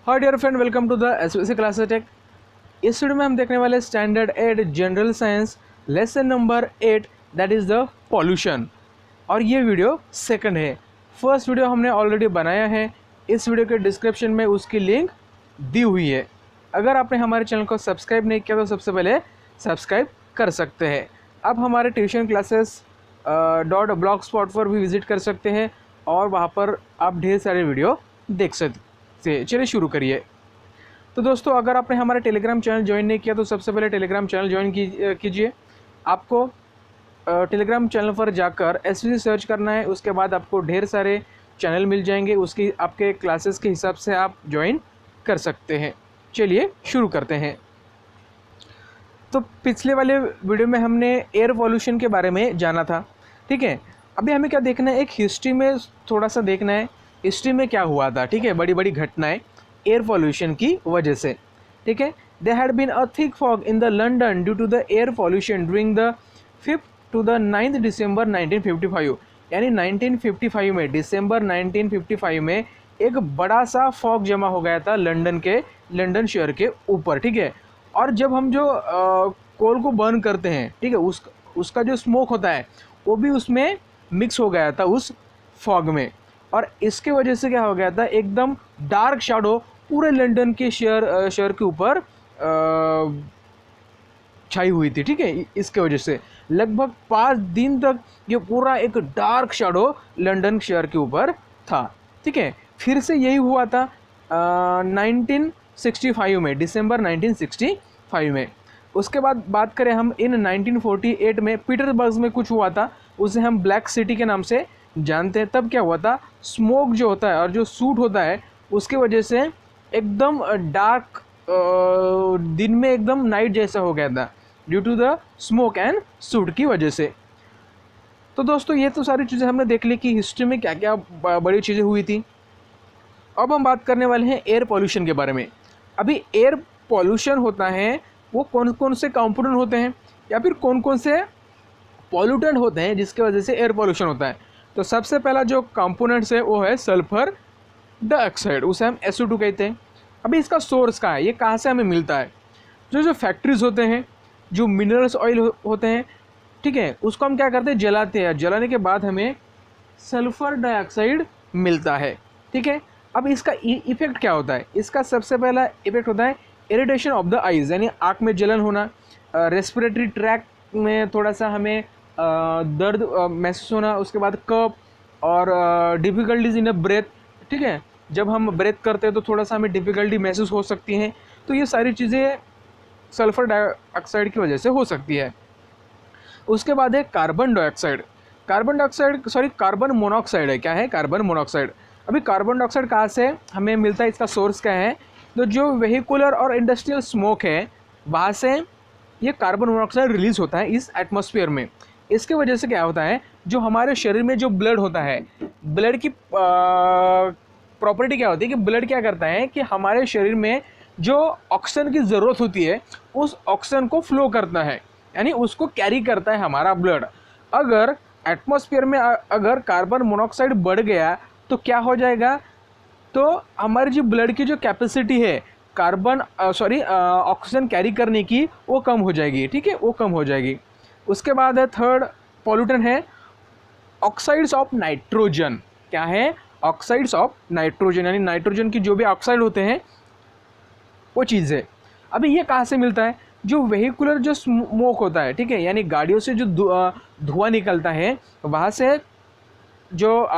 Hi dear friend, welcome to the SVC Classes Tech. इस video में हम देखने वाले standard 8 general science lesson number 8 that is the pollution. और ये वीडियो सेकंड है। फर्स्ट वीडियो हमने ऑलरेडी बनाया है, इस वीडियो के डिस्क्रिप्शन में उसकी लिंक दी हुई है। अगर आपने हमारे चैनल को सब्सक्राइब नहीं किया तो सबसे पहले सब्सक्राइब कर सकते हैं। आप हमारे ट्यूशन क्लासेस .blogspot पर भी विज़िट कर सकते हैं और वहाँ पर आप ढेर सारे वीडियो देख सकते हैं। चलिए शुरू करिए। तो दोस्तों, अगर आपने हमारा टेलीग्राम चैनल ज्वाइन नहीं किया तो सबसे पहले टेलीग्राम चैनल ज्वाइन कीजिए। आपको टेलीग्राम चैनल पर जाकर एसवीसी सर्च करना है, उसके बाद आपको ढेर सारे चैनल मिल जाएंगे, उसकी आपके क्लासेस के हिसाब से आप ज्वाइन कर सकते हैं। चलिए शुरू करते हैं। तो पिछले वाले वीडियो में हमने एयर पॉल्यूशन के बारे में जाना था, ठीक है। अभी हमें क्या देखना है, एक हिस्ट्री में थोड़ा सा देखना है, हिस्ट्री में क्या हुआ था, ठीक है। बड़ी बड़ी घटनाएं एयर पॉल्यूशन की वजह से, ठीक है। They had been a thick fog in the London due to the air pollution during the 5th to the 9th December 1955। यानी 1955 में, दिसंबर 1955 में एक बड़ा सा फॉग जमा हो गया था लंदन शहर के ऊपर, ठीक है। और जब हम जो कोल को बर्न करते हैं, ठीक है, उसका जो स्मोक होता है वो भी उसमें मिक्स हो गया था उस फॉग में। और इसके वजह से क्या हो गया था, एकदम डार्क शैडो पूरे लंदन के शहर के ऊपर छाई हुई थी, ठीक है। इसके वजह से लगभग 5 दिन तक ये पूरा एक डार्क शैडो लंदन शहर के ऊपर था, ठीक है। फिर से यही हुआ था 1965 में, दिसंबर 1965 में। उसके बाद बात करें हम इन 1948 में पीटर्सबर्ग में कुछ हुआ था, उसे हम ब्लैक सिटी के नाम से जानते हैं। तब क्या हुआ था, स्मोक जो होता है और जो सूट होता है उसके वजह से एकदम डार्क दिन में एकदम नाइट जैसा हो गया था due to the smoke and soot की वजह से। तो दोस्तों, ये तो सारी चीज़ें हमने देख ली कि हिस्ट्री में क्या क्या बड़ी चीज़ें हुई थी। अब हम बात करने वाले हैं एयर पॉल्यूशन के बारे में। अभी एयर पॉल्यूशन होता है वो कौन कौन से कंपोनेंट होते हैं या फिर कौन कौन से पॉल्यूटेंट होते हैं जिसके वजह से एयर पॉल्यूशन होता है। तो सबसे पहला जो कंपोनेंट्स है वो है सल्फर डाइऑक्साइड, उसे हम SO2 कहते हैं। अभी इसका सोर्स कहाँ है, ये कहाँ से हमें मिलता है। जो फैक्ट्रीज होते हैं, जो मिनरल्स ऑयल होते हैं, ठीक है, उसको हम क्या करते हैं, जलाते हैं। जलाने के बाद हमें सल्फर डाइऑक्साइड मिलता है, ठीक है। अब इसका इफेक्ट क्या होता है, इसका सबसे पहला इफेक्ट होता है इरिटेशन ऑफ द आइज़, यानी आँख में जलन होना, रेस्पिरेटरी ट्रैक में थोड़ा सा हमें दर्द महसूस होना, उसके बाद कफ और डिफ़िकल्टीज इन अ ब्रेथ, ठीक है। जब हम ब्रेथ करते हैं तो थोड़ा सा हमें डिफ़िकल्टी महसूस हो सकती हैं। तो ये सारी चीज़ें सल्फर डाइऑक्साइड की वजह से हो सकती है। उसके बाद है कार्बन मोनोऑक्साइड है। क्या है, कार्बन मोनोऑक्साइड। अभी कार्बन डाइऑक्साइड कहाँ से हमें मिलता है, इसका सोर्स क्या है। तो जो वेहिकुलर और इंडस्ट्रियल स्मोक है वहाँ से ये कार्बन मोनोऑक्साइड रिलीज होता है इस एटमॉस्फेयर में। इसके वजह से क्या होता है, जो हमारे शरीर में जो ब्लड होता है, ब्लड की प्रॉपर्टी क्या होती है कि ब्लड क्या करता है कि हमारे शरीर में जो ऑक्सीजन की ज़रूरत होती है उस ऑक्सीजन को फ्लो करता है, यानी उसको कैरी करता है हमारा ब्लड। अगर एटमॉस्फेयर में अगर कार्बन मोनोऑक्साइड बढ़ गया तो क्या हो जाएगा, तो हमारी जो ब्लड की जो कैपेसिटी है ऑक्सीजन कैरी करने की वो कम हो जाएगी, ठीक है, वो कम हो जाएगी। उसके बाद है थर्ड पॉल्यूटेंट है ऑक्साइड्स ऑफ नाइट्रोजन। क्या है, ऑक्साइड्स ऑफ नाइट्रोजन, यानी नाइट्रोजन की जो भी ऑक्साइड होते हैं वो चीज़ है। अभी ये कहाँ से मिलता है, जो वेहिकुलर जो स्मोक होता है, ठीक है, यानी गाड़ियों से जो धुआं निकलता है वहाँ से जो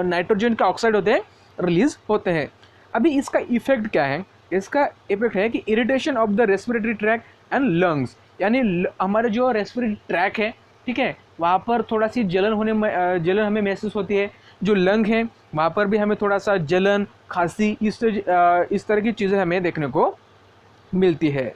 नाइट्रोजन के ऑक्साइड होते हैं रिलीज होते हैं। अभी इसका इफेक्ट क्या है, इसका इफेक्ट है कि irritation of the respiratory tract and lungs, यानी हमारे जो रेस्पिरेटरी ट्रैक है, ठीक है, वहाँ पर थोड़ा सी जलन हमें महसूस होती है। जो लंग है वहाँ पर भी हमें थोड़ा सा जलन, खांसी, इस तरह की चीज़ें हमें देखने को मिलती है।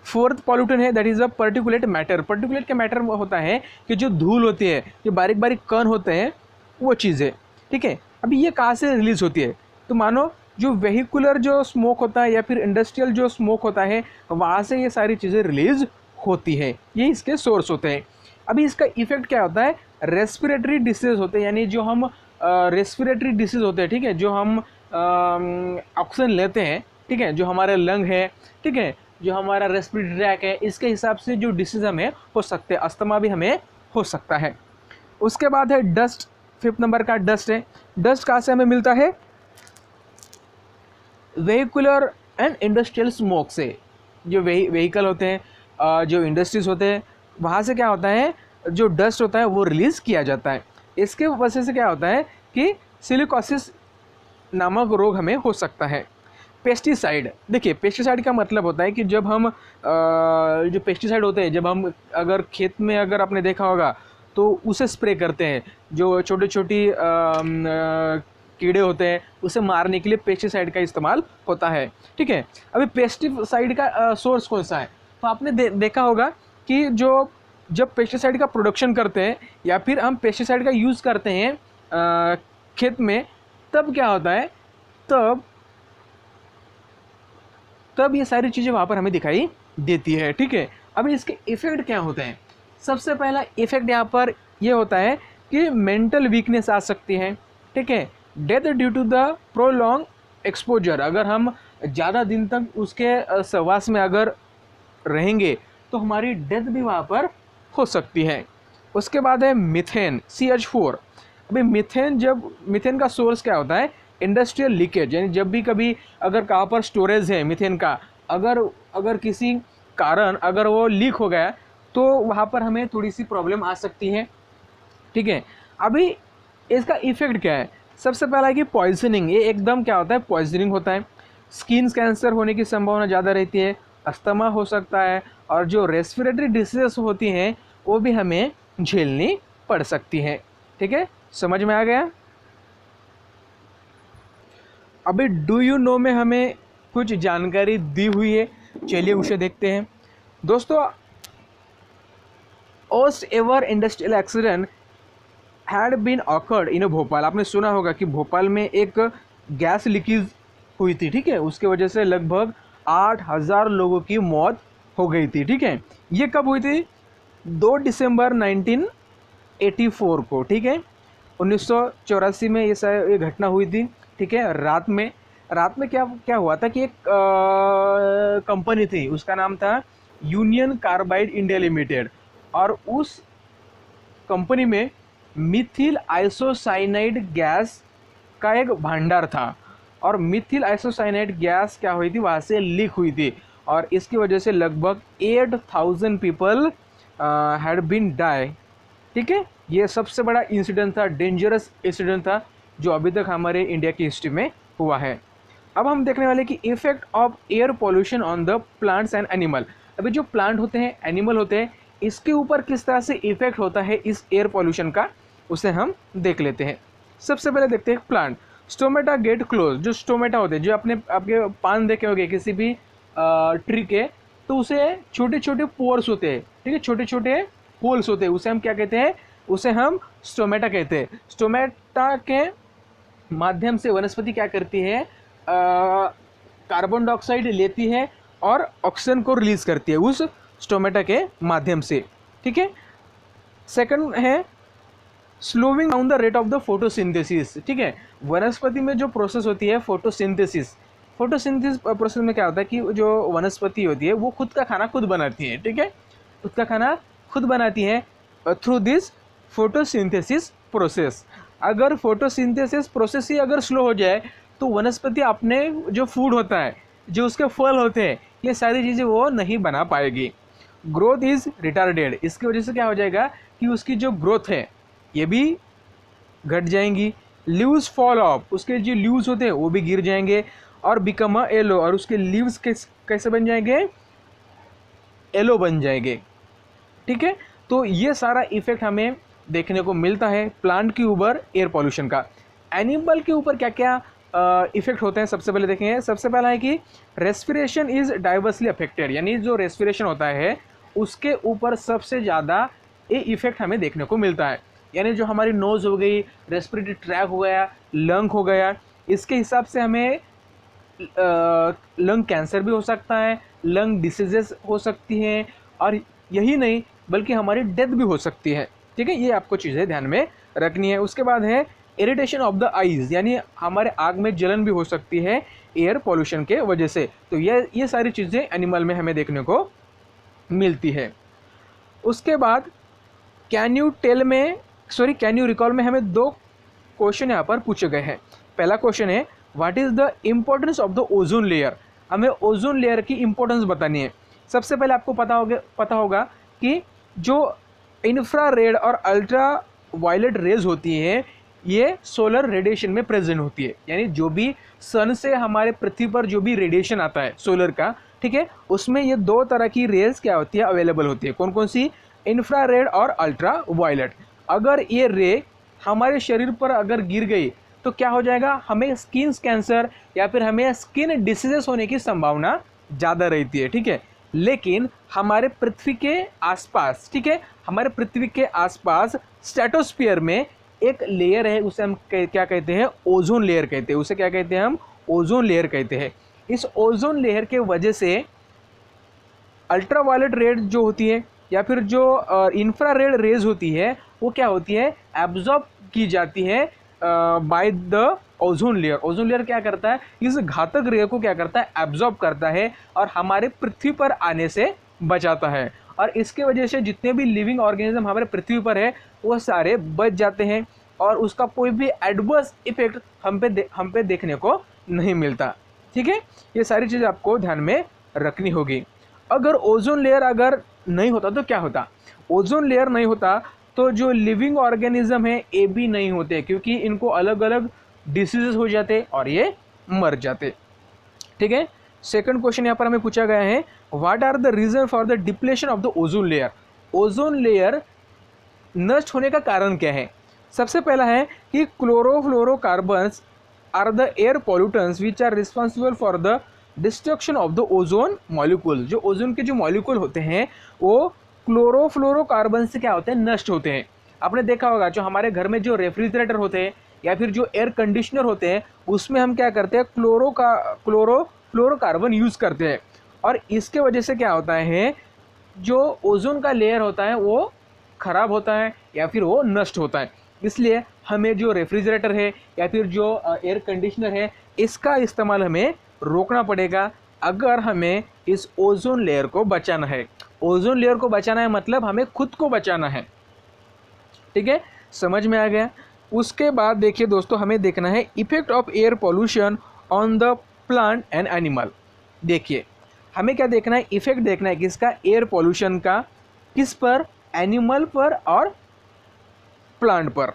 फोर्थ पॉल्यूटेंट है that is a particulate matter. Particulate का मैटर होता है कि जो धूल होती है, जो बारीक बारीक कण होते हैं वो चीज़ें, ठीक है। अभी ये कहाँ से रिलीज होती है, तो मानो जो वेहिकुलर जो स्मोक होता है या फिर इंडस्ट्रियल जो स्मोक होता है वहाँ से ये सारी चीज़ें रिलीज होती है, ये इसके सोर्स होते हैं। अभी इसका इफेक्ट क्या होता है, रेस्पिरेटरी डिसीज होते हैं, यानी जो हम रेस्पिरेटरी डिसीज होते हैं, ठीक है, जो हम ऑक्सीजन लेते हैं ठीक है, जो हमारे लंग है, ठीक है, जो हमारा रेस्पिरेटरी ट्रैक है, इसके हिसाब से जो डिसीज हमें हो सकते हैं, अस्थमा भी हमें हो सकता है। उसके बाद है डस्ट, 5th नंबर का डस्ट है। डस्ट कहाँ से हमें मिलता है? व्हीकुलर एंड इंडस्ट्रियल स्मोक से। जो व्हीकल होते हैं, जो इंडस्ट्रीज होते हैं, वहाँ से क्या होता है, जो डस्ट होता है वो रिलीज़ किया जाता है। इसके वजह से क्या होता है कि सिलिकोसिस नामक रोग हमें हो सकता है। पेस्टिसाइड, देखिए पेस्टिसाइड का मतलब होता है कि जब हम जो पेस्टिसाइड होते हैं, जब हम अगर खेत में, अगर आपने देखा होगा तो उसे स्प्रे करते हैं, जो छोटी छोटी कीड़े होते हैं, उसे मारने के लिए पेस्टिसाइड का इस्तेमाल होता है। ठीक है, अभी पेस्टिसाइड का सोर्स कौन सा है? तो आपने देखा होगा कि जब पेस्टिसाइड का प्रोडक्शन करते हैं या फिर हम पेस्टिसाइड का यूज़ करते हैं खेत में, तब क्या होता है, तब ये सारी चीज़ें वहाँ पर हमें दिखाई देती है। ठीक है, अभी इसके इफ़ेक्ट क्या होते हैं? सबसे पहला इफ़ेक्ट यहाँ पर ये होता है कि मेंटल वीकनेस आ सकती है। ठीक है, death due to the prolong exposure, अगर हम ज़्यादा दिन तक उसके सहवास में अगर रहेंगे तो हमारी डेथ भी वहाँ पर हो सकती है। उसके बाद है मीथेन, CH4। अभी मीथेन का सोर्स क्या होता है? इंडस्ट्रियल लीकेज, यानी जब भी कभी अगर कहाँ पर स्टोरेज है मीथेन का, अगर किसी कारण अगर वो लीक हो गया तो वहाँ पर हमें थोड़ी सी प्रॉब्लम आ सकती है। ठीक है, अभी इसका इफेक्ट क्या है? सबसे पहला है कि पॉइजनिंग, ये एकदम क्या होता है, पॉइजनिंग होता है। स्किन कैंसर होने की संभावना ज़्यादा रहती है, अस्थमा हो सकता है, और जो रेस्पिरेटरी डिसीजेस होती हैं वो भी हमें झेलनी पड़ सकती है। ठीक है, समझ में आ गया? अभी डू यू नो में हमें कुछ जानकारी दी हुई है, चलिए उसे देखते हैं। दोस्तों, first ever industrial accident had been occurred in Bhopal. आपने सुना होगा कि भोपाल में एक गैस लीकेज हुई थी। ठीक है, उसके वजह से लगभग 8,000 लोगों की मौत हो गई थी। ठीक है, ये कब हुई थी? 2 दिसंबर 1984 को। ठीक है, 1984 में ये घटना हुई थी। ठीक है, रात में क्या हुआ था कि एक कंपनी थी, उसका नाम था यूनियन कार्बाइड इंडिया लिमिटेड, और उस कंपनी में मिथिल आइसोसाइनाइड गैस का एक भंडार था, और मिथिल आइसोसाइनाइड गैस क्या हुई थी, वहाँ से लीक हुई थी, और इसकी वजह से लगभग 8,000 पीपल हैड बीन डाई। ठीक है, ये सबसे बड़ा इंसिडेंट था, डेंजरस इंसिडेंट था जो अभी तक हमारे इंडिया की हिस्ट्री में हुआ है। अब हम देखने वाले कि effect of air pollution on the plants and animal. अभी जो प्लांट होते हैं, एनिमल होते हैं, इसके ऊपर किस तरह से इफेक्ट होता है इस एयर पोल्यूशन का, उसे हम देख लेते हैं। सबसे पहले देखते हैं प्लांट। स्टोमेटा गेट क्लोज, जो स्टोमेटा होते हैं, जो आपके पान देखे होंगे किसी भी ट्री के, तो उसे छोटे छोटे पोर्स होते हैं। ठीक है, छोटे छोटे होल्स होते हैं, उसे हम क्या कहते हैं? उसे हम स्टोमेटा कहते हैं। स्टोमेटा के माध्यम से वनस्पति क्या करती है? कार्बन डाइऑक्साइड लेती है और ऑक्सीजन को रिलीज करती है उस स्टोमेटा के माध्यम से। ठीक है, सेकंड है slowing down the rate of the photosynthesis. ठीक है, वनस्पति में जो प्रोसेस होती है फोटोसिंथेसिस प्रोसेस में क्या होता है कि जो वनस्पति होती है वो खुद का खाना खुद बनाती है। ठीक है, खुद का खाना खुद बनाती है थ्रू दिस फोटोसिंथेसिस प्रोसेस। अगर फोटोसिंथेसिस प्रोसेस ही अगर स्लो हो जाए तो वनस्पति अपने जो फूड होता है, जो उसके फल होते हैं, ये सारी चीज़ें वो नहीं बना पाएगी। ग्रोथ इज़ रिटार्डेड, इसकी वजह से क्या हो जाएगा कि उसकी जो ग्रोथ है ये भी घट जाएंगी। लीव्स फॉल ऑफ, उसके जो लीव्स होते हैं वो भी गिर जाएंगे, और बिकम अ येलो, और उसके लीव्स कैसे बन जाएंगे? येलो बन जाएंगे। ठीक है, तो ये सारा इफेक्ट हमें देखने को मिलता है प्लांट के ऊपर एयर पॉल्यूशन का। एनिमल के ऊपर क्या क्या इफेक्ट होते हैं, सबसे पहले देखेंगे। सबसे पहला है कि रेस्पिरेशन इज डाइवर्सली अफेक्टेड, यानी जो रेस्पिरेशन होता है उसके ऊपर सबसे ज़्यादा ये इफेक्ट हमें देखने को मिलता है। यानी जो हमारी नोज़ हो गई, रेस्पिरेटरी ट्रैक हो गया, लंग हो गया, इसके हिसाब से हमें लंग कैंसर भी हो सकता है, लंग डिसीजेस हो सकती हैं, और यही नहीं बल्कि हमारी डेथ भी हो सकती है। ठीक है, ये आपको चीज़ें ध्यान में रखनी है। उसके बाद है इरिटेशन ऑफ द आईज, यानी हमारे आँख में जलन भी हो सकती है एयर पॉल्यूशन के वजह से। तो ये सारी चीज़ें एनिमल में हमें देखने को मिलती है। उसके बाद कैन यू रिकॉल में हमें 2 क्वेश्चन यहाँ पर पूछे गए हैं। पहला क्वेश्चन है what is the importance of the ozone layer. हमें ओजोन लेयर की इम्पोर्टेंस बतानी है। सबसे पहले आपको पता होगा कि जो इंफ्रारेड और अल्ट्रा वायलेट रेज होती है ये सोलर रेडिएशन में प्रेजेंट होती है, यानी जो भी सन से हमारे पृथ्वी पर जो भी रेडिएशन आता है सोलर का, ठीक है, उसमें ये 2 तरह की रेज क्या होती है, अवेलेबल होती है। कौन कौन सी? इंफ्रारेड और अल्ट्रा वायलेट। अगर ये रे हमारे शरीर पर अगर गिर गई तो क्या हो जाएगा, हमें स्किन कैंसर या फिर हमें स्किन डिसीजेस होने की संभावना ज़्यादा रहती है, ठीक है। लेकिन हमारे पृथ्वी के आसपास, ठीक है, हमारे पृथ्वी के आसपास स्ट्रेटोस्फीयर में एक लेयर है, उसे हम क्या कहते हैं, ओजोन लेयर कहते हैं। उसे क्या कहते हैं हम? ओजोन लेयर कहते हैं। इस ओजोन लेयर के वजह से अल्ट्रावायलेट रेड जो होती है या फिर जो इंफ्रारेड रेज होती है वो क्या होती है, एब्जॉर्ब की जाती है by the ozone layer. Ozone layer क्या करता है, इस घातक रे को क्या करता है, एब्जॉर्ब करता है और हमारे पृथ्वी पर आने से बचाता है। और इसके वजह से जितने भी लिविंग ऑर्गेनिज्म हमारे पृथ्वी पर है वो सारे बच जाते हैं और उसका कोई भी एडवर्स इफेक्ट हम पे देखने को नहीं मिलता, ठीक है। ये सारी चीज़ें आपको ध्यान में रखनी होगी। अगर ओजोन लेयर अगर नहीं होता तो क्या होता? ओजोन लेयर नहीं होता तो जो लिविंग ऑर्गेनिज्म है ये भी नहीं होते, क्योंकि इनको अलग अलग डिसीजेस हो जाते और ये मर जाते, ठीक है। सेकंड क्वेश्चन यहाँ पर हमें पूछा गया है what are the reason for the depletion of the ozone layer. Ozone layer नष्ट होने का कारण क्या है? सबसे पहला है कि chlorofluorocarbons are the air pollutants which are responsible for the destruction of the ozone molecule. जो ओजोन के जो मॉलिक्यूल होते हैं वो क्लोरोफ्लोरोकार्बन से क्या होते हैं, नष्ट होते हैं। आपने देखा होगा जो हमारे घर में जो रेफ्रिजरेटर होते हैं या फिर जो एयर कंडीशनर होते हैं उसमें हम क्या करते हैं, क्लोरोफ्लोरोकार्बन यूज़ करते हैं। और इसके वजह से क्या होता है, जो ओजोन का लेयर होता है वो ख़राब होता है या फिर वो नष्ट होता है। इसलिए हमें जो रेफ्रिजरेटर है या फिर जो एयर कंडीशनर है इसका इस्तेमाल हमें रोकना पड़ेगा अगर हमें इस ओजोन लेयर को बचाना है। ओजोन लेयर को बचाना है मतलब हमें खुद को बचाना है, ठीक है, समझ में आ गया। उसके बाद देखिए दोस्तों, हमें देखना है effect of air pollution on the plant and animal. देखिए हमें क्या देखना है, इफेक्ट देखना है किसका, एयर पॉल्यूशन का, किस पर, एनिमल पर और प्लांट पर।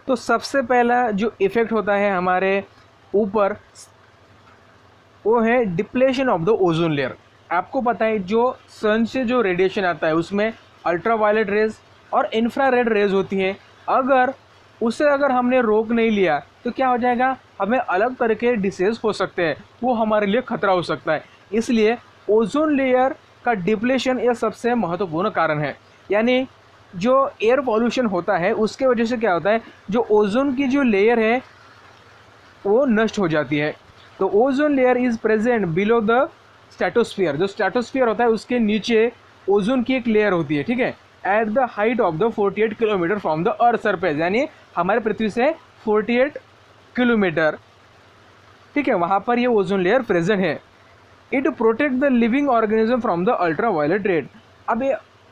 तो सबसे पहला जो इफेक्ट होता है हमारे ऊपर वो है depletion of the ozone layer. आपको पता है जो सन से जो रेडिएशन आता है उसमें अल्ट्रावायलेट रेज और इंफ्रारेड रेज होती हैं। अगर हमने रोक नहीं लिया तो क्या हो जाएगा, हमें अलग तरह के डिसीज हो सकते हैं, वो हमारे लिए खतरा हो सकता है। इसलिए ओजोन लेयर का डिप्लेशन यह सबसे महत्वपूर्ण कारण है। यानी जो एयर पॉल्यूशन होता है उसके वजह से क्या होता है, जो ओजोन की जो लेयर है वो नष्ट हो जाती है। तो ozone layer is present below the stratosphere. जो स्ट्रेटोस्फीयर होता है उसके नीचे ओजोन की एक लेयर होती है, ठीक है, at the height of the 48 kilometre from the earth surface. यानी हमारे पृथ्वी से 48 किलोमीटर, ठीक है, वहाँ पर ये ओजोन लेयर प्रेजेंट है। It protect the living organism from the ultra violet ray. अब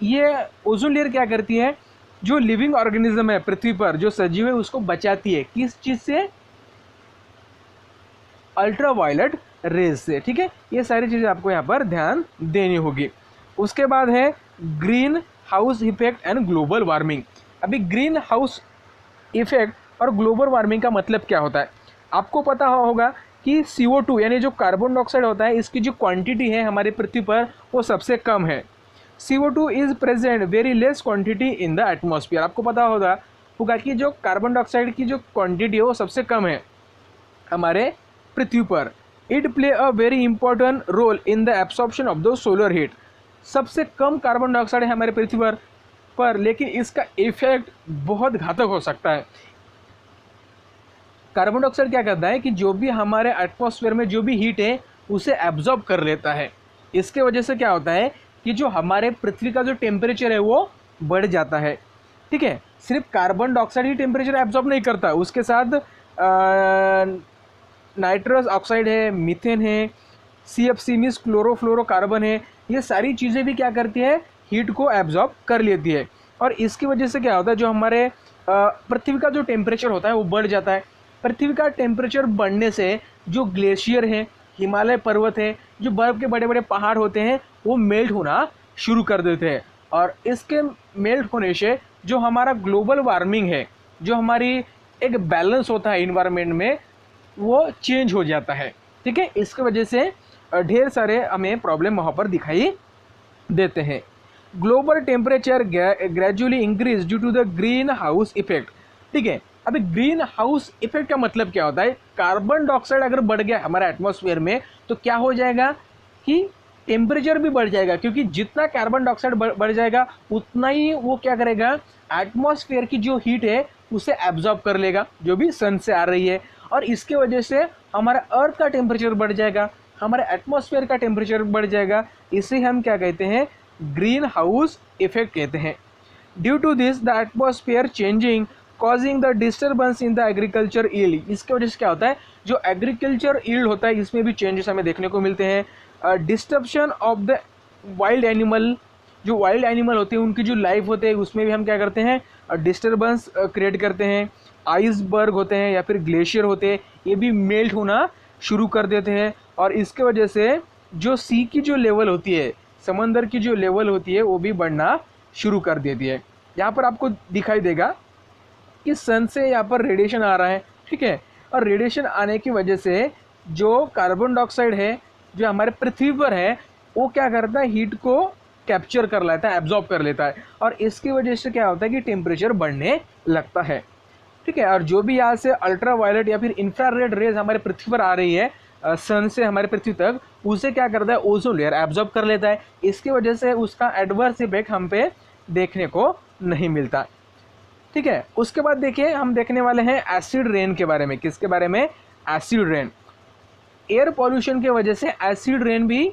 ये ओजोन लेयर क्या करती है, जो लिविंग ऑर्गेनिज्म है पृथ्वी पर जो सजीव है उसको बचाती है, किस चीज़ से, अल्ट्रा वायलेट रेज से, ठीक है। ये सारी चीज़ें आपको यहाँ पर ध्यान देनी होगी। उसके बाद है green house effect and global warming. अभी ग्रीन हाउस इफेक्ट और ग्लोबल वार्मिंग का मतलब क्या होता है, आपको पता होगा कि CO2 यानी जो कार्बन डाइऑक्साइड होता है इसकी जो क्वांटिटी है हमारी पृथ्वी पर वो सबसे कम है। CO2 is present very less quantity in the atmosphere. आपको पता होगा कि जो कार्बन डाइऑक्साइड की जो क्वांटिटी है वो सबसे कम है हमारे पृथ्वी पर। It play a very important role in the absorption of the solar heat. सबसे कम कार्बन डाइऑक्साइड है हमारे पृथ्वी पर लेकिन इसका इफेक्ट बहुत घातक हो सकता है। कार्बन डाइऑक्साइड क्या करता है कि जो भी हमारे एटमॉस्फेयर में जो भी हीट है उसे एब्जॉर्ब कर लेता है। इसके वजह से क्या होता है कि जो हमारे पृथ्वी का जो टेम्परेचर है वो बढ़ जाता है, ठीक है। सिर्फ कार्बन डाइऑक्साइड ही टेम्परेचर एब्जॉर्ब नहीं करता, उसके साथ नाइट्रस ऑक्साइड है, मीथेन है, CFC मीन्स क्लोरोफ्लोरोकार्बन है, ये सारी चीज़ें भी क्या करती है, हीट को एब्जॉर्ब कर लेती है। और इसकी वजह से क्या होता है, जो हमारे पृथ्वी का जो टेम्परेचर होता है वो बढ़ जाता है। पृथ्वी का टेम्परेचर बढ़ने से जो ग्लेशियर है, हिमालय पर्वत है, जो बर्फ़ के बड़े बड़े पहाड़ होते हैं वो मेल्ट होना शुरू कर देते हैं। और इसके मेल्ट होने से जो हमारा ग्लोबल वार्मिंग है, जो हमारी एक बैलेंस होता है इन्वायरमेंट में, वो चेंज हो जाता है। ठीक है, इसकी वजह से ढेर सारे हमें प्रॉब्लम वहाँ पर दिखाई देते हैं। Global temperature gradually increase due to the green house effect. ठीक है, अभी ग्रीन हाउस इफेक्ट का मतलब क्या होता है, कार्बन डाइऑक्साइड अगर बढ़ गया हमारे एटमॉस्फेयर में तो क्या हो जाएगा कि टेम्परेचर भी बढ़ जाएगा, क्योंकि जितना कार्बन डाइऑक्साइड बढ़ जाएगा उतना ही वो क्या करेगा, एटमॉस्फेयर की जो हीट है उसे एब्जॉर्ब कर लेगा जो भी सन से आ रही है। और इसके वजह से हमारा अर्थ का टेम्परेचर बढ़ जाएगा, हमारे एटमॉस्फेयर का टेम्परेचर बढ़ जाएगा। इसे हम क्या कहते हैं, ग्रीन हाउस इफेक्ट कहते हैं। Due to this the atmosphere changing causing the disturbance in the agriculture yield. इसके वजह से क्या होता है, जो एग्रीकल्चर ईल्ड होता है इसमें भी चेंजेस हमें देखने को मिलते हैं। Disruption of the wild animal, जो वाइल्ड एनिमल होते हैं उनकी जो लाइफ होते हैं उसमें भी हम क्या करते हैं, डिस्टर्बेंस क्रिएट करते हैं। आइसबर्ग होते हैं या फिर ग्लेशियर होते हैं, ये भी मेल्ट होना शुरू कर देते हैं। और इसके वजह से जो सी की जो लेवल होती है, समंदर की जो लेवल होती है वो भी बढ़ना शुरू कर देती है। यहाँ पर आपको दिखाई देगा कि सन से यहाँ पर रेडिएशन आ रहा है। ठीक है, और रेडिएशन आने की वजह से जो कार्बन डाइऑक्साइड है जो हमारे पृथ्वी पर है वो क्या करता है, हीट को कैप्चर कर लेता है, एब्जॉर्ब कर लेता है। और इसकी वजह से क्या होता है कि टेम्परेचर बढ़ने लगता है। ठीक है, और जो भी यहाँ से अल्ट्रा वायलेट या फिर इंफ्रारेड रेज हमारे पृथ्वी पर आ रही है सन से हमारे पृथ्वी तक, उसे क्या करता है, ओजोन लेयर एब्जॉर्ब कर लेता है। इसकी वजह से उसका एडवर्स इफेक्ट हम पे देखने को नहीं मिलता। ठीक है, उसके बाद देखिए हम देखने वाले हैं एसिड रेन के बारे में। किसके बारे में, एसिड रेन। एयर पॉल्यूशन की वजह से एसिड रेन भी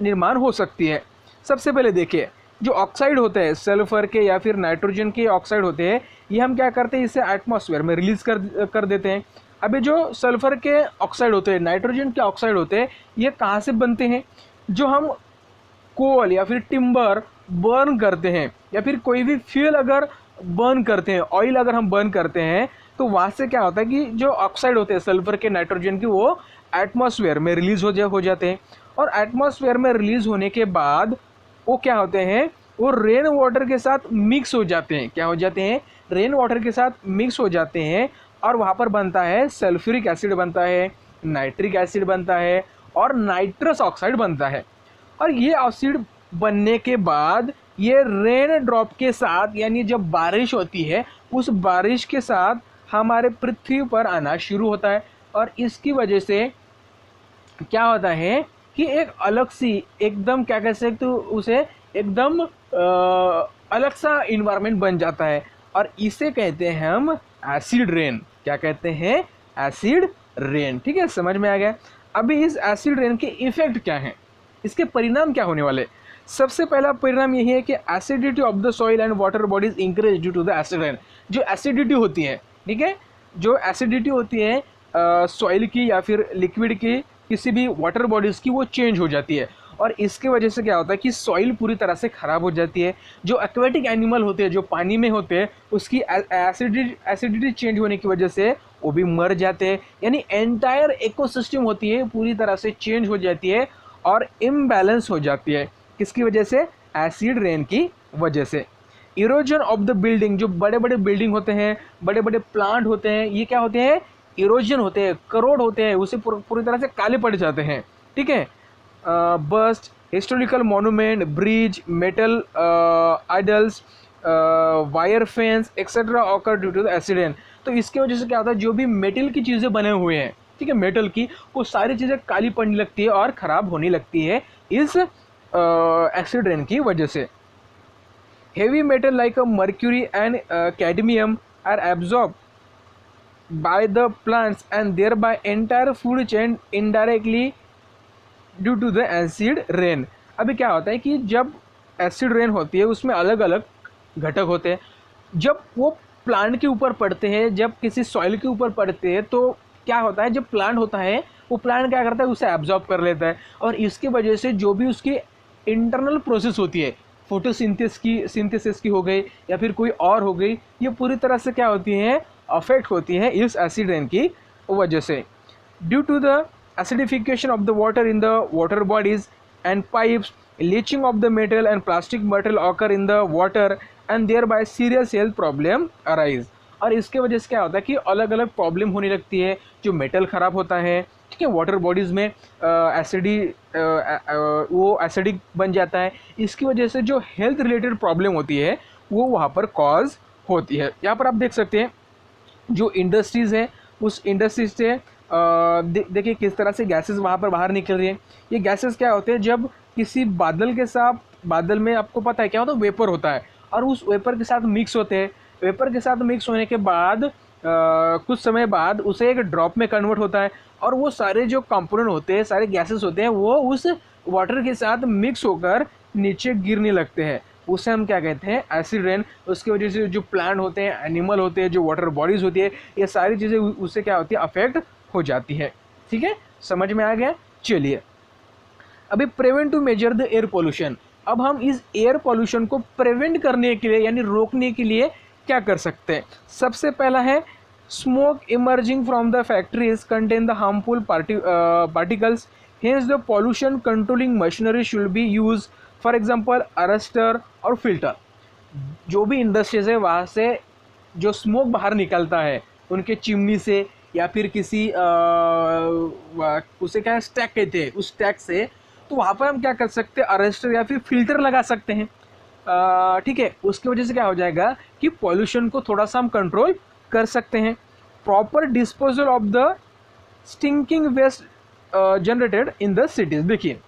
निर्माण हो सकती है। सबसे पहले देखिए, जो ऑक्साइड होते हैं सल्फर के या फिर नाइट्रोजन के ऑक्साइड होते हैं, ये हम क्या करते हैं, इसे एटमॉस्फेयर में रिलीज कर देते हैं। अभी जो सल्फर के ऑक्साइड होते हैं, नाइट्रोजन के ऑक्साइड होते हैं, ये कहाँ से बनते हैं, जो हम कोल या फिर टिम्बर बर्न करते हैं या फिर कोई भी फ्यूल अगर बर्न करते हैं, ऑयल अगर हम बर्न करते हैं, तो वहाँ से क्या होता है कि जो ऑक्साइड होते हैं सल्फर के, नाइट्रोजन के, वो एटमॉस्फेयर में रिलीज हो जाते हैं। और एटमॉस्फेयर में रिलीज होने के बाद वो क्या होते हैं, वो रेन वाटर के साथ मिक्स हो जाते हैं। क्या हो जाते हैं, रेन वाटर के साथ मिक्स हो जाते हैं और वहाँ पर बनता है सल्फ्यूरिक एसिड बनता है, नाइट्रिक एसिड बनता है और नाइट्रस ऑक्साइड बनता है। और ये एसिड बनने के बाद ये रेन ड्रॉप के साथ, यानी जब बारिश होती है उस बारिश के साथ हमारे पृथ्वी पर आना शुरू होता है। और इसकी वजह से क्या होता है कि एक अलग सी एकदम क्या कह सकते हो उसे, एकदम अलग सा इन्वायरमेंट बन जाता है। और इसे कहते हैं हम एसिड रेन। क्या कहते हैं, एसिड रेन। ठीक है, समझ में आ गया। अभी इस एसिड रेन के इफेक्ट क्या हैं, इसके परिणाम क्या होने वाले। सबसे पहला परिणाम यही है कि acidity of the soil and water bodies increase due to the acid rain. जो एसिडिटी होती है, ठीक है, जो एसिडिटी होती है सॉइल की या फिर लिक्विड की, किसी भी वाटर बॉडीज़ की, वो चेंज हो जाती है। और इसके वजह से क्या होता है कि सॉइल पूरी तरह से ख़राब हो जाती है। जो एक्वेटिक एनिमल होते हैं, जो पानी में होते हैं, उसकी एसिडिटी चेंज होने की वजह से वो भी मर जाते हैं। यानी एंटायर इकोसिस्टम होती है पूरी तरह से चेंज हो जाती है और इम्बैलेंस हो जाती है। किसकी वजह से, एसिड रेन की वजह से। इरोजन ऑफ द बिल्डिंग, जो बड़े बड़े बिल्डिंग होते हैं, बड़े बड़े प्लांट होते हैं, ये क्या होते हैं, इरोजन होते हैं, करोड़ होते हैं, उसे पूरी तरह से काले पड़ जाते हैं। ठीक है, bust, historical monument, bridge, metal idols, wire fence etcetera occur due to the acid rain. तो इसके वजह से क्या होता है, जो भी मेटल की चीज़ें बने हुए हैं, ठीक है, मेटल की, वो सारी चीज़ें काली पड़ने लगती है और ख़राब होने लगती है इस एसिड रेन की वजह से। Heavy metal like mercury and cadmium are absorb by the plants and thereby entire food chain indirectly due to the acid rain। अभी क्या होता है कि जब एसिड रेन होती है उसमें अलग अलग घटक होते हैं। जब वो प्लांट के ऊपर पड़ते हैं, जब किसी सॉइल के ऊपर पड़ते हैं तो क्या होता है, जब प्लांट होता है वो प्लांट क्या करता है, उसे एब्जॉर्ब कर लेता है और इसकी वजह से जो भी उसकी इंटरनल प्रोसेस होती है, सिंथेसिस की हो गई या फिर कोई और हो गई, ये पूरी तरह से क्या होती है, अफेक्ट होती है इस एसिड रेन की वजह से। Due to the acidification of the water in the water bodies and pipes, leaching of the metal and plastic material occur in the water and thereby serious health problem arise। और इसके वजह से क्या होता है कि अलग अलग प्रॉब्लम होने लगती है, जो मेटल ख़राब होता है, ठीक है, वाटर बॉडीज़ में वो एसिडिक बन जाता है, इसकी वजह से जो हेल्थ रिलेटेड प्रॉब्लम होती है वो वहाँ पर कॉज होती है। यहाँ पर आप देख सकते हैं जो इंडस्ट्रीज़ है, उस इंडस्ट्रीज से देखिए किस तरह से गैसेस वहाँ पर बाहर निकल रही है। ये गैसेस क्या होते हैं, जब किसी बादल के साथ, बादल में आपको पता है क्या होता है, वेपर होता है और उस वेपर के साथ मिक्स होते हैं। वेपर के साथ मिक्स होने के बाद कुछ समय बाद उसे एक ड्रॉप में कन्वर्ट होता है और वो सारे जो कंपोनेंट होते हैं, सारे गैसेस होते हैं, वो उस वाटर के साथ मिक्स होकर नीचे गिरने लगते हैं। उसे हम क्या कहते हैं, एसिड रेन। उसकी वजह से जो प्लांट होते हैं, एनिमल होते हैं, जो वाटर बॉडीज़ होती है, ये सारी चीज़ें उससे क्या होती है, अफेक्ट हो जाती है। ठीक है, समझ में आ गया। चलिए अभी prevent to measure the air pollution. अब हम इस एयर पोल्यूशन को प्रिवेंट करने के लिए यानी रोकने के लिए क्या कर सकते हैं। सबसे पहला है smoke emerging from the factories contain the harmful particles, hence the pollution controlling machinery should be use, for example arrester और फिल्टर। जो भी इंडस्ट्रीज है वहाँ से जो स्मोक बाहर निकलता है उनके चिमनी से या फिर किसी उसे क्या स्टैक कहते हैं, उस स्टैक से, तो वहाँ पर हम क्या कर सकते हैं, अरेस्टर या फिर फिल्टर लगा सकते हैं। ठीक है, उसकी वजह से क्या हो जाएगा कि पॉल्यूशन को थोड़ा सा हम कंट्रोल कर सकते हैं। Proper disposal of the stinking waste generated in the cities. देखिए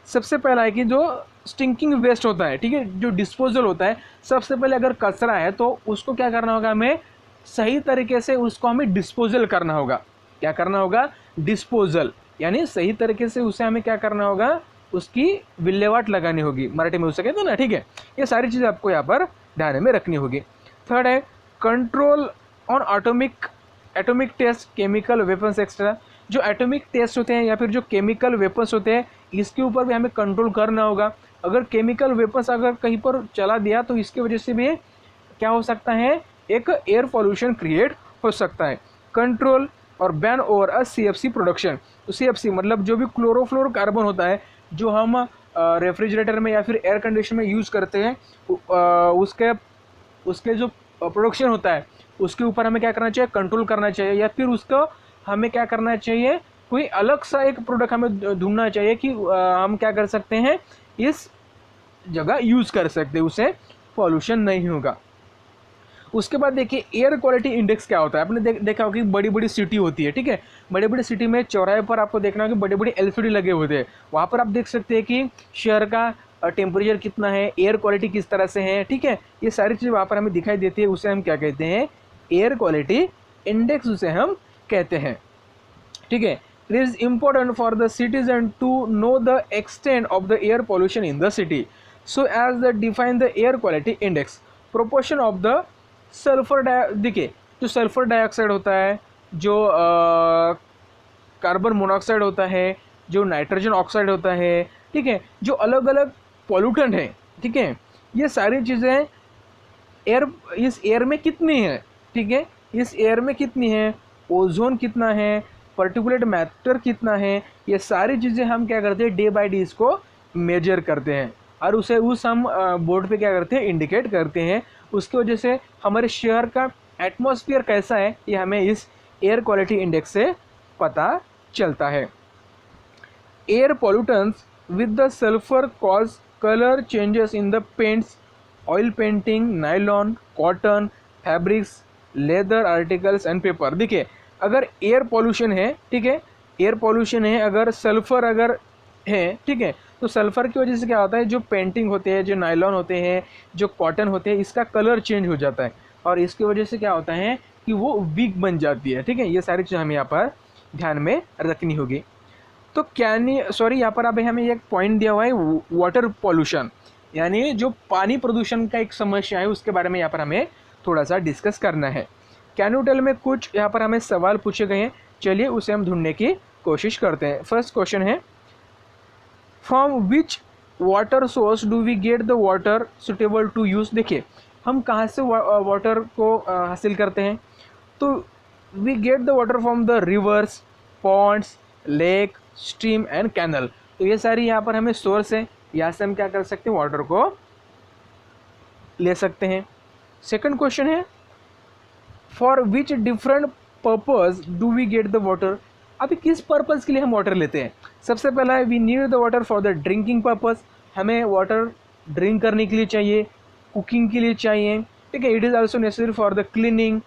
सबसे पहला है कि जो स्टिंकिंग वेस्ट होता है, ठीक है, जो डिस्पोजल होता है, सबसे पहले अगर कचरा है तो उसको क्या करना होगा, हमें सही तरीके से उसको हमें डिस्पोजल करना होगा। क्या करना होगा, डिस्पोजल, यानी सही तरीके से उसे हमें क्या करना होगा, उसकी विल्हेवाट लगानी होगी, मराठी में उसे कहते हैं ना। ठीक है, ये सारी चीज़ें आपको यहाँ पर ध्यान में रखनी होगी। थर्ड है control on atomic test, chemical weapons extra. जो एटॉमिक टेस्ट होते हैं या फिर जो केमिकल वेपन्स होते हैं, इसके ऊपर भी हमें कंट्रोल करना होगा। अगर केमिकल वेपन्स अगर कहीं पर चला दिया तो इसकी वजह से भी क्या हो सकता है, एक एयर पॉल्यूशन क्रिएट हो सकता है। कंट्रोल और ban over a CFC production. तो CFC मतलब जो भी क्लोरोफ्लोरोकार्बन होता है, जो हम रेफ्रिजरेटर में या फिर एयर कंडीशन में यूज़ करते हैं, उसके जो प्रोडक्शन होता है उसके ऊपर हमें क्या करना चाहिए, कंट्रोल करना चाहिए, या फिर उसको हमें क्या करना चाहिए, कोई अलग सा एक प्रोडक्ट हमें ढूंढना चाहिए कि हम क्या कर सकते हैं, इस जगह यूज़ कर सकते हैं, उससे पॉल्यूशन नहीं होगा। उसके बाद देखिए एयर क्वालिटी इंडेक्स क्या होता है। आपने देखा होगा कि बड़ी बड़ी सिटी होती है, ठीक है, बड़ी बड़ी सिटी में चौराहे पर आपको देखना होगा कि बड़े बड़े LCD लगे होते हैं। वहाँ पर आप देख सकते हैं कि शहर का टेम्परेचर कितना है, एयर क्वालिटी किस तरह से है, ठीक है, ये सारी चीज़ वहाँ पर हमें दिखाई देती है। उसे हम क्या कहते हैं, एयर क्वालिटी इंडेक्स उसे हम कहते हैं। ठीक है, it is important for the citizen to know the extent of the air pollution in the city, so as the define the air quality index, proportion of the sulphur देखिए जो sulphur dioxide होता है, जो carbon monoxide होता है, जो nitrogen oxide होता है, ठीक है, जो अलग अलग पॉल्यूटेंट है, ठीक है, ये सारी चीज़ें इस एयर में कितनी है, ठीक है, इस एयर में कितनी है, ओजोन कितना है, पर्टिकुलेट मैटर कितना है, ये सारी चीज़ें हम क्या करते हैं, डे बाय डे इसको मेजर करते हैं और उसे हम बोर्ड पे क्या करते हैं, इंडिकेट करते हैं। उसकी वजह से हमारे शहर का एटमॉस्फेयर कैसा है ये हमें इस एयर क्वालिटी इंडेक्स से पता चलता है। Air pollutants with the sulphur cause colour changes in the paints, oil painting, nylon, cotton, fabrics, leather articles and paper. देखिए अगर एयर पॉल्यूशन है, ठीक है, एयर पॉल्यूशन है, अगर सल्फर अगर है, ठीक है, तो सल्फ़र की वजह से क्या होता है, जो पेंटिंग होते हैं, जो नायलॉन होते हैं, जो कॉटन होते हैं, इसका कलर चेंज हो जाता है और इसकी वजह से क्या होता है कि वो वीक बन जाती है। ठीक है, ये सारी चीज़ हमें यहाँ पर ध्यान में रखनी होगी। तो यहाँ पर अभी हमें एक पॉइंट दिया हुआ है वाटर पॉल्यूशन, यानी जो पानी प्रदूषण का एक समस्या है उसके बारे में यहाँ पर हमें थोड़ा सा डिस्कस करना है। कैन यू टेल में कुछ यहाँ पर हमें सवाल पूछे गए हैं, चलिए उसे हम ढूंढने की कोशिश करते हैं। फर्स्ट क्वेश्चन है, from which water source do we get the water suitable to use. देखिए हम कहाँ से वाटर को हासिल करते हैं, तो we get the water from the rivers, ponds, lake, stream and canal. तो ये सारी यहाँ पर हमें सोर्स है, यहाँ से हम क्या कर सकते हैं, वाटर को ले सकते हैं। सेकंड क्वेश्चन है, for which different purpose do we get the water. अभी किस पर्पज़ के लिए हम वाटर लेते हैं। सबसे पहला है we need the water for the drinking purpose, हमें वाटर ड्रिंक करने के लिए चाहिए, कुकिंग के लिए चाहिए, ठीक है। It is also necessary for the cleaning,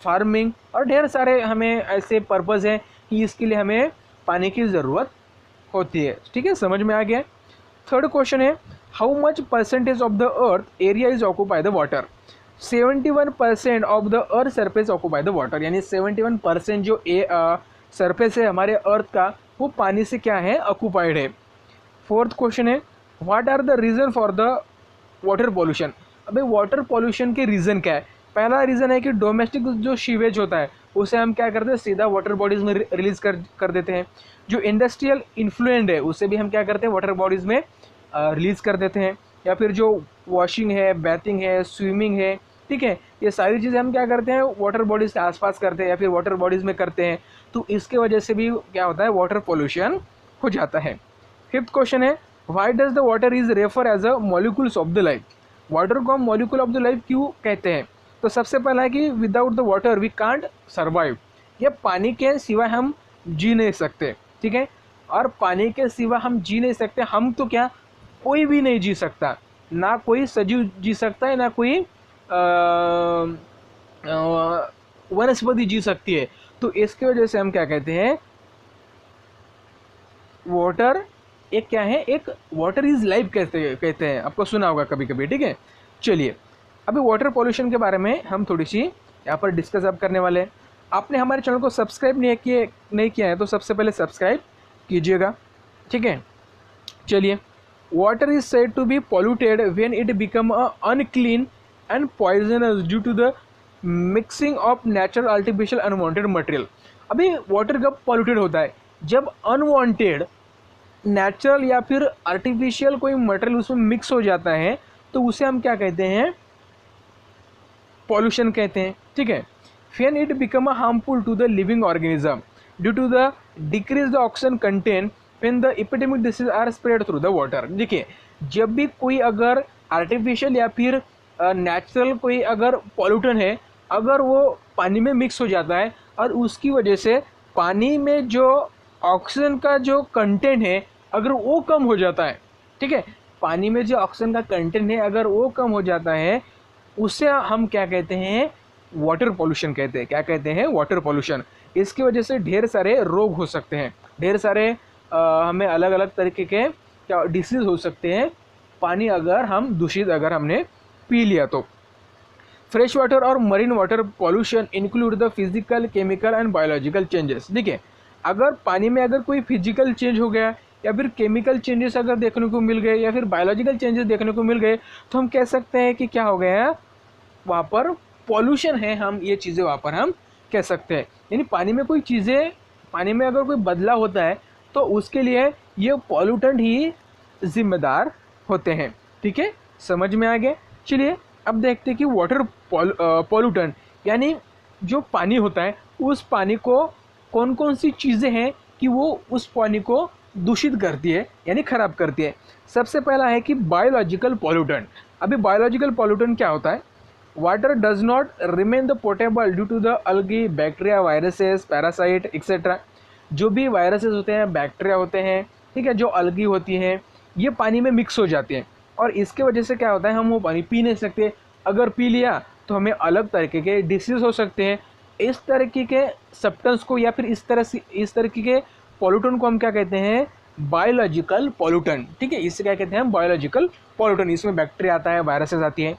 farming, और ढेर सारे हमें ऐसे पर्पज़ हैं कि इसके लिए हमें पानी की ज़रूरत होती है, ठीक है, समझ में आ गया। थर्ड क्वेश्चन है, how much percentage of the earth area is occupy the water. 71% of the earth surface occupy the water, यानी 71% जो सरफेस है हमारे अर्थ का वो पानी से क्या है, ऑक्यूपाइड है। फोर्थ क्वेश्चन है, what are the reason for the water pollution. अबे वाटर पॉल्यूशन के रीज़न क्या है। पहला रीज़न है कि डोमेस्टिक जो सीवेज होता है उसे हम क्या करते हैं, सीधा वाटर बॉडीज़ में रिलीज़ कर देते हैं। जो इंडस्ट्रियल इन्फ्लुएंट है उसे भी हम क्या करते हैं, वाटर बॉडीज़ में रिलीज़ कर देते हैं। या फिर जो वॉशिंग है, बैथिंग है, स्विमिंग है, ठीक है, ये सारी चीज़ें हम क्या करते हैं, वाटर बॉडीज़ के आसपास करते हैं या फिर वाटर बॉडीज़ में करते हैं। तो इसके वजह से भी क्या होता है, वाटर पॉल्यूशन हो जाता है। फिफ्थ क्वेश्चन है, why does the water is refer as a molecules of the life. Water को हम मॉलिक्यूल ऑफ द लाइफ क्यों कहते हैं। तो सबसे पहला है कि without the water we can't survive, ये पानी के सिवाय हम जी नहीं सकते, ठीक है। और पानी के सिवा हम जी नहीं सकते, हम तो क्या, कोई भी नहीं जी सकता, ना कोई सजीव जी सकता है, ना कोई वनस्पति जी सकती है। तो इसके वजह से हम क्या कहते हैं, वाटर एक क्या है, एक वाटर इज लाइफ कहते हैं, आपको सुना होगा कभी कभी, ठीक है। चलिए अभी वाटर पॉल्यूशन के बारे में हम थोड़ी सी यहाँ पर डिस्कस अब करने वाले हैं। आपने हमारे चैनल को सब्सक्राइब नहीं किया है तो सबसे पहले सब्सक्राइब कीजिएगा, ठीक है। चलिए, water is said to be polluted when it become unclean and poisonous due to the mixing of natural artificial unwanted material. अभी वाटर कब पॉल्यूटेड होता है, जब अनवांटेड नेचुरल या फिर आर्टिफिशियल कोई मटेरियल उसमें मिक्स हो जाता है, तो उसे हम क्या कहते हैं, पॉल्यूशन कहते हैं, ठीक है। When it become harmful to the living organism due to the decrease the oxygen content when the epidemic disease are spread through the water. देखिए जब भी कोई अगर आर्टिफिशियल या फिर नेचुरल कोई अगर पॉल्यूटन है, अगर वो पानी में मिक्स हो जाता है और उसकी वजह से पानी में जो ऑक्सीजन का जो कंटेंट है अगर वो कम हो जाता है, ठीक है, पानी में जो ऑक्सीजन का कंटेंट है अगर वो कम हो जाता है, उसे हम क्या कहते हैं, वाटर पॉल्यूशन कहते हैं। क्या कहते हैं, वाटर पॉल्यूशन। इसकी वजह से ढेर सारे रोग हो सकते हैं, ढेर सारे हमें अलग अलग तरीके के क्या डिसीज हो सकते हैं, पानी अगर हम दूषित अगर हमने पी लिया तो। फ्रेश वाटर और marine water pollution include the physical, chemical and biological changes. देखिए अगर पानी में अगर कोई फिजिकल चेंज हो गया या फिर केमिकल चेंजेस अगर देखने को मिल गए या फिर बायोलॉजिकल चेंजेस देखने को मिल गए, तो हम कह सकते हैं कि क्या हो गया है, वहाँ पर पॉल्यूशन है, हम ये चीज़ें वहाँ पर हम कह सकते हैं। यानी पानी में कोई चीज़ें, पानी में अगर कोई बदलाव होता है तो उसके लिए ये पॉल्यूटेंट ही जिम्मेदार होते हैं, ठीक है, समझ में आ गया। चलिए अब देखते हैं कि वाटर पॉल्यूटेंट यानी जो पानी होता है उस पानी को कौन कौन सी चीज़ें हैं कि वो उस पानी को दूषित करती है यानी ख़राब करती है। सबसे पहला है कि बायोलॉजिकल पॉल्यूटेंट। अभी बायोलॉजिकल पॉल्यूटेंट क्या होता है, water does not remain the portable due to the algae, bacteria, viruses, parasite et cetera. जो भी वायरसेस होते हैं, बैक्टीरिया होते हैं, ठीक है, जो अलगी होती हैं, ये पानी में मिक्स हो जाती हैं और इसके वजह से क्या होता है, हम वो पानी पी नहीं सकते। अगर पी लिया तो हमें अलग तरीके के डिसीज हो सकते हैं। इस तरीके के सब्सटेंस को या फिर इस तरीके के पॉल्यूटेंट को हम क्या कहते हैं, बायोलॉजिकल पॉल्यूटेंट, ठीक है, इससे क्या कहते हैं हम, बायोलॉजिकल पॉल्यूटेंट। इसमें बैक्टीरिया आता है, वायरसेस आती हैं।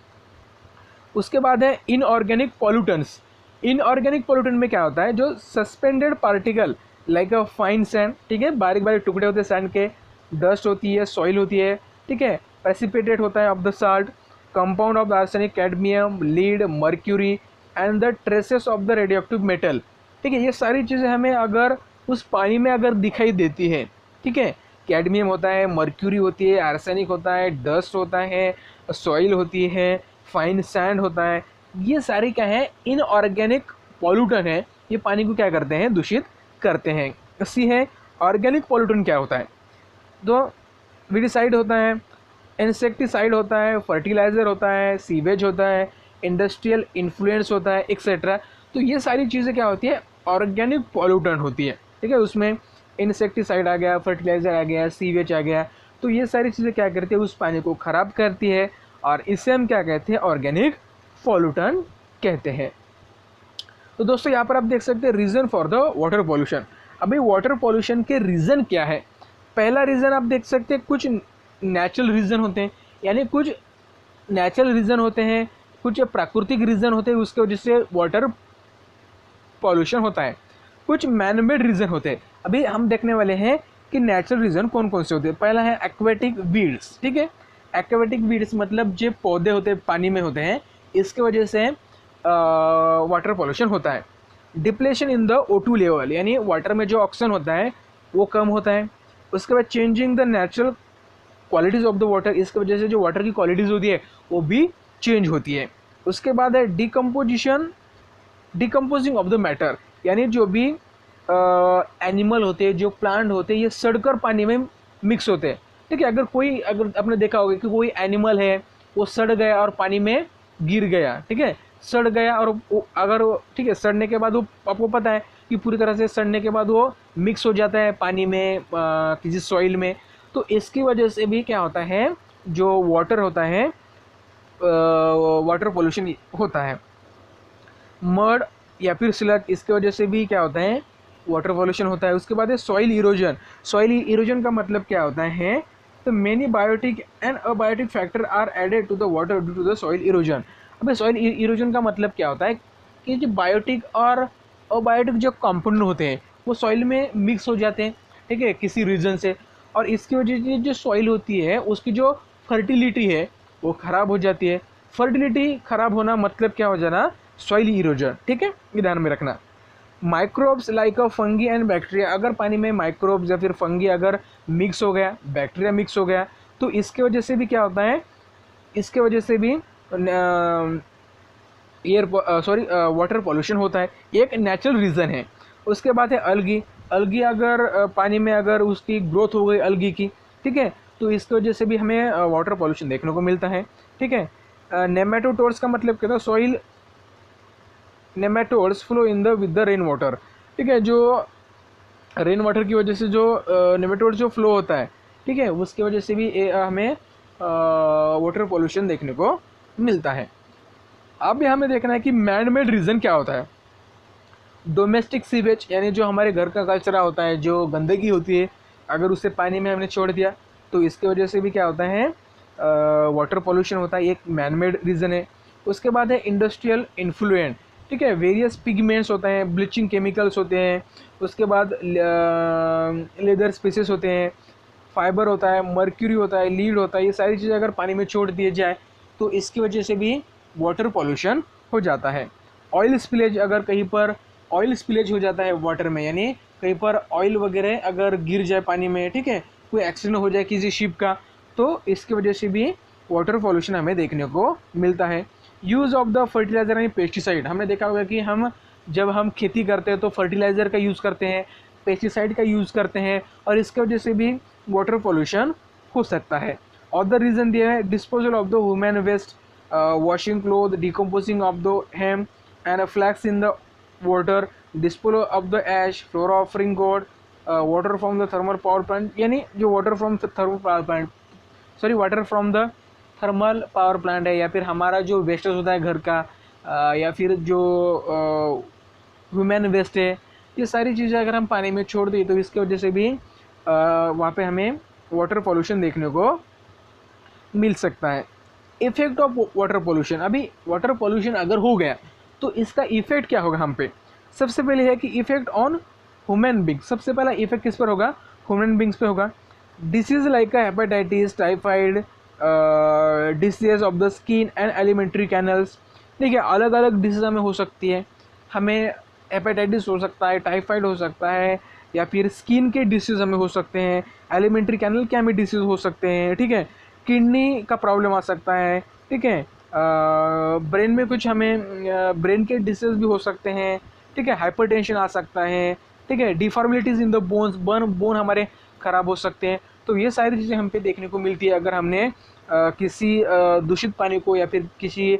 उसके बाद है इनऑर्गेनिक पॉल्यूटेंट्स। इनऑर्गेनिक पॉल्यूटेंट में क्या होता है, जो suspended particle like a fine sand, ठीक है, बारीक बारीक टुकड़े होते हैं सैंड के, डस्ट होती है, सॉइल होती है, ठीक है, प्रेसिपिटेट होता है of the salt, compound of the arsenic, cadmium, lead, mercury and the traces of the radioactive metal. ठीक है, ये सारी चीज़ें हमें अगर उस पानी में अगर दिखाई देती है, ठीक है, कैडमियम होता है, मर्क्यूरी होती है, आर्सेनिक होता है, डस्ट होता है, सॉइल होती है, फाइन सैंड होता है, ये सारी क्या है, इनऑर्गेनिक पॉल्यूटन है, ये पानी को क्या करते हैं, दूषित करते हैं। सी है ऑर्गेनिक पॉल्यूटन क्या होता है, तो विडिसाइड होता है, इंसेक्टिसाइड होता है, फर्टिलाइज़र होता है, सीवेज होता है, इंडस्ट्रियल इन्फ्लुएंस होता है, एक्सेट्रा। तो ये सारी चीज़ें क्या होती है, ऑर्गेनिक पॉल्यूटन होती है। ठीक है, उसमें इंसेक्टिसाइड आ गया, फर्टिलाइज़र आ गया, सीवेज आ गया, तो ये सारी चीज़ें क्या करती है, उस पानी को ख़राब करती है, और इसे हम क्या कहते हैं, ऑर्गेनिक पॉल्यूटन कहते हैं। तो दोस्तों यहाँ पर आप देख सकते हैं reason for the water pollution. अभी वाटर पॉल्यूशन के रीज़न क्या है, पहला रीज़न आप देख सकते हैं कुछ नेचुरल रीज़न होते हैं, यानी कुछ नेचुरल रीज़न होते हैं, कुछ प्राकृतिक रीज़न होते हैं, उसके वजह से वाटर पॉल्यूशन होता है, कुछ मैन मेड रीज़न होते हैं। अभी हम देखने वाले हैं कि नेचुरल रीज़न कौन कौन से होते हैं। पहला है एक्वेटिक वीड्स। ठीक है, एक्वेटिक वीड्स मतलब जो पौधे होते हैं पानी में होते हैं, इसके वजह से वाटर पॉल्यूशन होता है। Depletion in the O2 level, यानी वाटर में जो ऑक्सीजन होता है वो कम होता है। उसके बाद changing the natural qualities of the water, इसकी वजह से जो वाटर की क्वालिटीज़ होती है वो भी चेंज होती है। उसके बाद है डिकम्पोजिंग ऑफ द मैटर, यानी जो भी एनिमल होते हैं, जो प्लांट होते हैं, ये सड़कर पानी में मिक्स होते हैं। ठीक है, अगर आपने देखा होगा कि कोई एनिमल है वो सड़ गया और पानी में गिर गया, ठीक है, सड़ गया, और अगर ठीक है, सड़ने के बाद वो आपको पता है कि पूरी तरह से सड़ने के बाद वो मिक्स हो जाता है पानी में, किसी सॉइल में, तो इसकी वजह से भी क्या होता है, जो वाटर होता है, वाटर पोल्यूशन होता है। मड या फिर स्लग, इसके वजह से भी क्या होता है, वाटर पोल्यूशन होता है। उसके बाद है सॉइल इरोजन। सॉइल इरोजन का मतलब क्या होता है, तो many biotic and abiotic factor are added to the water due to the soil erosion. अबे सॉइल इरोजन का मतलब क्या होता है कि जो बायोटिक और अबायोटिक जो कंपाउंड होते हैं वो सॉइल में मिक्स हो जाते हैं, ठीक है, किसी रीजन से, और इसकी वजह से जो सॉइल होती है उसकी जो फर्टिलिटी है वो ख़राब हो जाती है। फर्टिलिटी ख़राब होना मतलब क्या हो जाना, सॉइल इरोजन। ठीक है, ये ध्यान में रखना। Microbes like a fungi and bacteria, अगर पानी में माइक्रोब्स या फिर फंगी अगर मिक्स हो गया, बैक्टीरिया मिक्स हो गया, तो इसके वजह से भी क्या होता है, इसके वजह से भी वाटर पॉल्यूशन होता है। एक नेचुरल रीज़न है। उसके बाद है अलगी। अलगी अगर पानी में अगर उसकी ग्रोथ हो गई अलगी की, ठीक है, तो इसकी वजह से भी हमें वाटर पॉल्यूशन देखने को मिलता है। ठीक है, नेमेटोड्स का मतलब क्या था, soil nematodes flow in the with the rain water. ठीक है, जो रेन वाटर की वजह से जो नेमेटोड्स जो फ्लो होता है, ठीक है, उसकी वजह से भी हमें वाटर पॉल्यूशन देखने को मिलता है। अब हमें देखना है कि मैन मेड रीज़न क्या होता है। डोमेस्टिक सीवेज, यानी जो हमारे घर का कचरा होता है, जो गंदगी होती है, अगर उसे पानी में हमने छोड़ दिया तो इसकी वजह से भी क्या होता है, वाटर पॉल्यूशन होता है, एक मैन मेड रीज़न है। उसके बाद है इंडस्ट्रियल इन्फ्लुएंट। ठीक है, वेरियस पिगमेंट्स होते हैं, ब्लीचिंग केमिकल्स होते हैं, उसके बाद लेदर स्पीसीज होते हैं, फाइबर होता है, मर्क्यूरी होता है, लीड होता है, ये सारी चीज़ें अगर पानी में छोड़ दिए जाए तो इसकी वजह से भी वाटर पॉल्यूशन हो जाता है। ऑयल स्पिलेज, अगर कहीं पर ऑयल स्पिलेज हो जाता है वाटर में, यानी कहीं पर ऑयल वगैरह अगर गिर जाए पानी में, ठीक है, कोई एक्सीडेंट हो जाए किसी शिप का, तो इसकी वजह से भी वाटर पॉल्यूशन हमें देखने को मिलता है। यूज़ ऑफ द फर्टिलाइज़र यानी पेस्टिसाइड, हमने देखा होगा कि जब हम खेती करते हैं तो फर्टिलाइज़र का यूज़ करते हैं, पेस्टिसाइड का यूज़ करते हैं, और इसके वजह से भी वाटर पॉल्यूशन हो सकता है। अदर रीज़न दिया है disposal of the human waste, washing clothes, decomposing of the hemp and flax in the water, disposal of the ash, flora offering god, water from the thermal power plant, यानी जो water from thermal power plant, water from the thermal power plant है, या फिर हमारा जो wastage होता है घर का, या फिर जो ह्यूमन वेस्ट है, ये सारी चीज़ें अगर हम पानी में छोड़ दें तो इसकी वजह से भी वहाँ पे हमें वाटर पॉल्यूशन देखने को मिल सकता है। इफेक्ट ऑफ वाटर पॉल्यूशन, अभी वाटर पॉल्यूशन अगर हो गया तो इसका इफेक्ट क्या होगा हम पे। सबसे पहले है कि इफेक्ट ऑन ह्यूमन बींग, सबसे पहला इफेक्ट किस पर होगा, ह्यूमन बींग्स पे होगा। Disease like hepatitis, typhoid, disease of the skin and alimentary canals. देखिए अलग अलग डिसीज हमें हो सकती है, हमें हेपेटाइटिस हो सकता है, टाइफाइड हो सकता है, या फिर स्किन के डिसीज हमें हो सकते हैं, एलिमेंट्री कैनल के हमें डिसीज हो सकते हैं, ठीक है, किडनी का प्रॉब्लम आ सकता है, ठीक है, ब्रेन में कुछ हमें ब्रेन के डिसीज भी हो सकते हैं, ठीक है, हाइपरटेंशन आ सकता है, ठीक है, डिफॉर्मिलिटीज़ इन द बोन्स, बोन हमारे ख़राब हो सकते हैं। तो ये सारी चीज़ें हम पे देखने को मिलती है अगर हमने किसी दूषित पानी को या फिर किसी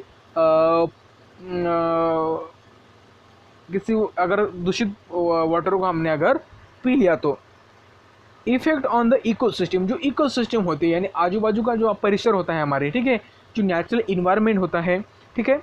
अगर दूषित वाटर को हमने अगर पी लिया तो। इफेक्ट ऑन द इकोसिस्टम, जो इकोसिस्टम होती है यानी आजू बाजू का जो परिसर होता है हमारे, ठीक है, जो नेचुरल इन्वायरमेंट होता है, ठीक है,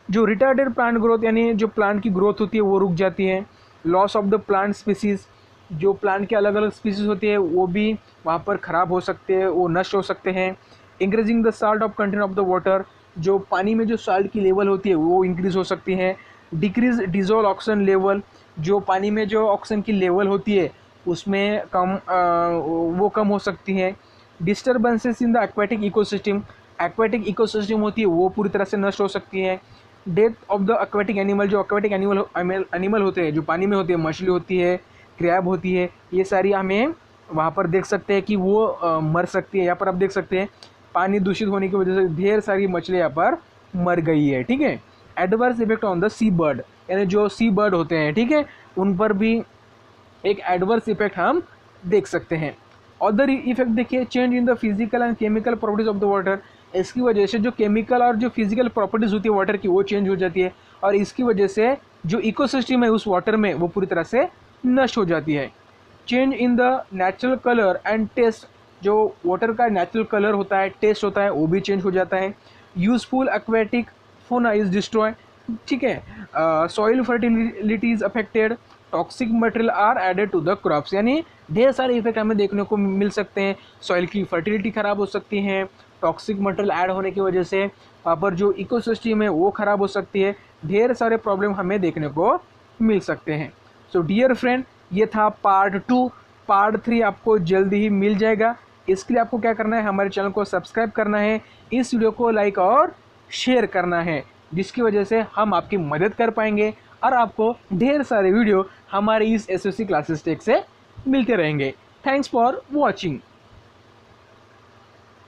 जो रिटार्डेड प्लांट ग्रोथ यानी जो प्लांट की ग्रोथ होती है वो रुक जाती है। Loss of the plant species, जो प्लांट के अलग अलग स्पीसीज होती है वो भी वहाँ पर ख़राब हो सकते हैं, वो नष्ट हो सकते हैं। Increasing the salt of content of the water, जो पानी में जो साल्ट की लेवल होती है वो इंक्रीज हो सकती है। डिक्रीज डिजोल्व ऑक्सीजन लेवल, जो पानी में जो ऑक्सीजन की लेवल होती है उसमें वो कम हो सकती है। Disturbances in the aquatic ecosystem, aquatic ecosystem होती है वो पूरी तरह से नष्ट हो सकती है। Death of the aquatic animal, जो एक्वेटिक एनिमल होते हैं जो पानी में होते हैं, मछली होती है, क्रैब होती है, ये सारी हमें वहाँ पर देख सकते हैं कि वो मर सकती है। यहाँ पर आप देख सकते हैं पानी दूषित होने की वजह से ढेर सारी मछली यहाँ पर मर गई है, ठीक है। Adverse effect on the sea bird, यानी जो सी बर्ड होते हैं, ठीक है, उन पर भी एक एडवर्स इफेक्ट हम देख सकते हैं। अदर इफेक्ट देखिए, change in the physical and chemical properties of the water, इसकी वजह से जो केमिकल और जो फिजिकल प्रॉपर्टीज होती है वाटर की वो चेंज हो जाती है और इसकी वजह से जो इकोसिस्टम है उस वाटर में वो पूरी तरह से नष्ट हो जाती है। Change in the natural colour and taste, जो वाटर का नेचुरल कलर होता है, टेस्ट होता है, वो भी चेंज हो जाता है। Useful aquatic fauna is destroy, ठीक है। Soil fertility is affected, toxic material are added to the crops, यानी ढेर सारे इफेक्ट हमें देखने को मिल सकते हैं। सॉइल की फर्टिलिटी ख़राब हो सकती है, टॉक्सिक मटेरियल ऐड होने की वजह से वहाँ पर जो इकोसिस्टम है वो ख़राब हो सकती है, ढेर सारे प्रॉब्लम हमें देखने को मिल सकते हैं। सो डियर फ्रेंड, ये था पार्ट 2। पार्ट 3 आपको जल्दी ही मिल जाएगा। इसके लिए आपको क्या करना है, हमारे चैनल को सब्सक्राइब करना है, इस वीडियो को लाइक और शेयर करना है, जिसकी वजह से हम आपकी मदद कर पाएंगे और आपको ढेर सारे वीडियो हमारे इस एसएससी क्लासेस टेक से मिलते रहेंगे। Thanks for watching.